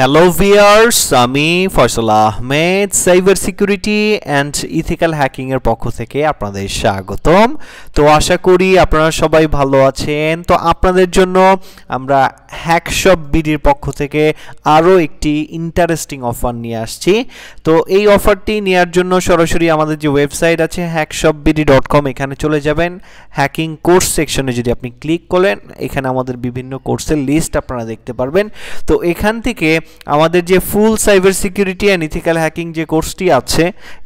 Hello viewers, আমি Faisal Ahmed cyber security and ethical hacking এর পক্ষ থেকে আপনাদের স্বাগতম। তো আশা করি আপনারা সবাই ভালো আছেন। তো আপনাদের জন্য আমরা হ্যাকশপ বিডির পক্ষ থেকে আরও একটি ইন্টারেস্টিং অফার নিয়ে আসছি। তো এই অফারটি নেওয়ার জন্য সরাসরি আমাদের যে ওয়েবসাইট আছে hackshopbd.com, এখানে চলে যাবেন। হ্যাকিং কোর্স সেকশনে যদি আপনি ক্লিক করেন, এখানে আমাদের বিভিন্ন কোর্সের লিস্ট আপনারা দেখতে পারবেন। তো এখান থেকে আমাদের যে full cyber security and ethical hacking যে কোর্সটি আছে,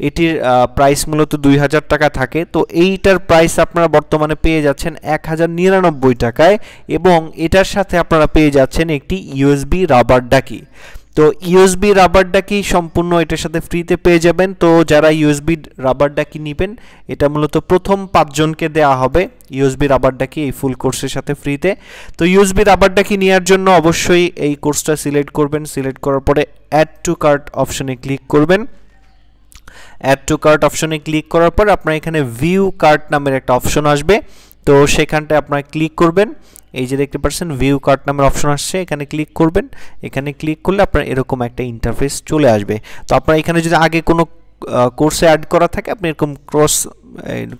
এটির প্রাইস মূলত 2000 টাকা থাকে। তো এইটার প্রাইস আপনারা বর্তমানে পেয়ে যাচ্ছেন 1099 টাকায়, এবং এটার সাথে আপনারা পেয়ে যাচ্ছেন একটি ইউএসবি রাবার ডাকি। তো ইউএসবি রাবার ডাকি সম্পূর্ণ এটার সাথে ফ্রিতে পেয়ে যাবেন। তো যারা ইউএসবি রাবার ডাকি নেবেন, এটা মূলত প্রথম 5 জনকে দেওয়া হবে ইউএসবি রাবার ডাকি এই ফুল কোর্সের সাথে ফ্রিতে। তো ইউএসবি রাবার ডাকি নেওয়ার জন্য অবশ্যই এই কোর্সটা সিলেক্ট করবেন। সিলেক্ট করার পরে অ্যাড টু কার্ট অপশনে ক্লিক করবেন। অ্যাড টু কার্ট অপশনে ক্লিক করার পর আপনার এখানে ভিউ কার্ট নামের একটা অপশন আসবে। তো সেখানটায় আপনারা ক্লিক করবেন। এই যে দেখতে পাচ্ছেন ভিউ কার্ট নামের অপশন আসছে, এখানে ক্লিক করবেন। এখানে ক্লিক করলে আপনার এরকম একটা ইন্টারফেস চলে আসবে। তো আপনারা এখানে যদি আগে কোনো কোর্সে অ্যাড করা থাকে, আপনি এরকম ক্রস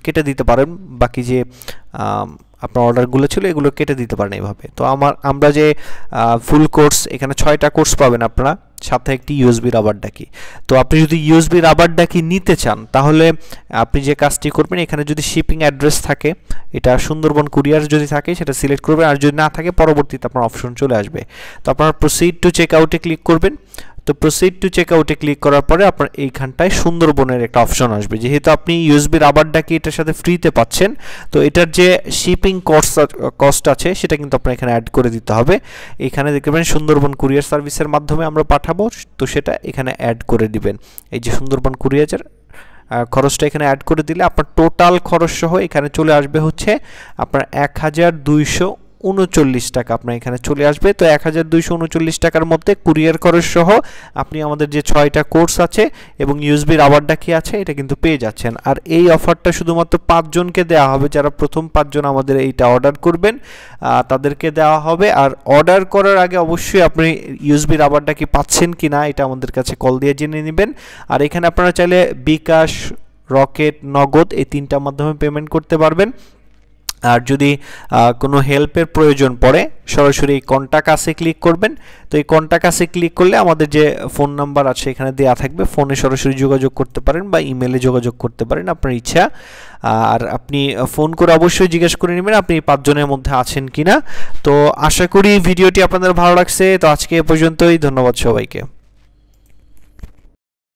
কেটে দিতে পারেন। বাকি যে আপনার অর্ডারগুলো ছিল এগুলো কেটে দিতে পারেন এইভাবে। তো আমরা যে ফুল কোর্স, এখানে 6টা কোর্স পাবেন আপনারা, সাথে একটি ইউএসবি রাবার ডাকি। তো আপনি যদি ইউএসবি রাবার ডাকি নিতে চান, তাহলে আপনি যে কাজটি করবেন, এখানে যদি শিপিং অ্যাড্রেস থাকে, এটা সুন্দরবন কুরিয়ার যদি থাকে সেটা সিলেক্ট করবেন, আর যদি না থাকে পরবর্তীতে আপনার অপশন চলে আসবে। তো আপনারা প্রসিড টু চেক আউটে ক্লিক করবেন। তো প্রসিড টু চেক আউটে ক্লিক করার পরে আপনার এইখানটায় সুন্দরবনের একটা অপশন আসবে। যেহেতু আপনি ইউএসবি রাবার ডাকি এটার সাথে ফ্রিতে পাচ্ছেন, তো এটার যে শিপিং কস্ট আছে সেটা কিন্তু আপনার এখানে অ্যাড করে দিতে হবে। এখানে দেখতে পাবেন সুন্দরবন কুরিয়ার সার্ভিসের মাধ্যমে আমরা পাঠাবো, তো সেটা এখানে অ্যাড করে দিবেন। এই যে সুন্দরবন কুরিয়ারের খরচটা এখানে অ্যাড করে দিলে আপনার টোটাল খরচ সহ এখানে চলে আসবে হচ্ছে আপনার 1239 টাকা আপনার এখানে চলে আসবে। তো 1239 টাকার মধ্যে কুরিয়ার খরচ সহ আপনি আমাদের যে 6টা কোর্স আছে এবং ইউএসবি রাবার ডাকি আছে, এটা কিন্তু পেয়ে যাচ্ছেন। আর এই অফারটা শুধুমাত্র 5 জনকে দেওয়া হবে, যারা প্রথম 5 জন আমাদের এইটা অর্ডার করবেন তাদেরকে দেওয়া হবে। আর অর্ডার করার আগে অবশ্যই আপনি ইউএসবি রাবার ডাকি পাচ্ছেন কি না এটা আমাদের কাছে কল দিয়ে জেনে নেবেন। আর এখানে আপনারা চাইলে বিকাশ, রকেট, নগদ এই 3টার মাধ্যমে পেমেন্ট করতে পারবেন। আর যদি কোনো হেল্পের প্রয়োজন পড়ে, সরাসরি এই কন্টাক্ট আসে ক্লিক করবেন। তো এই কন্টাক্ট আসে ক্লিক করলে আমাদের যে ফোন নাম্বার আছে এখানে দেওয়া থাকবে, ফোনে সরাসরি যোগাযোগ করতে পারেন বা ইমেলে যোগাযোগ করতে পারেন, আপনার ইচ্ছা। আর আপনি ফোন করে অবশ্যই জিজ্ঞেস করে নেবেন আপনি 5 জনের মধ্যে আছেন কিনা। তো আশা করি ভিডিওটি আপনাদের ভালো লাগছে। তো আজকে এ পর্যন্তই, ধন্যবাদ সবাইকে।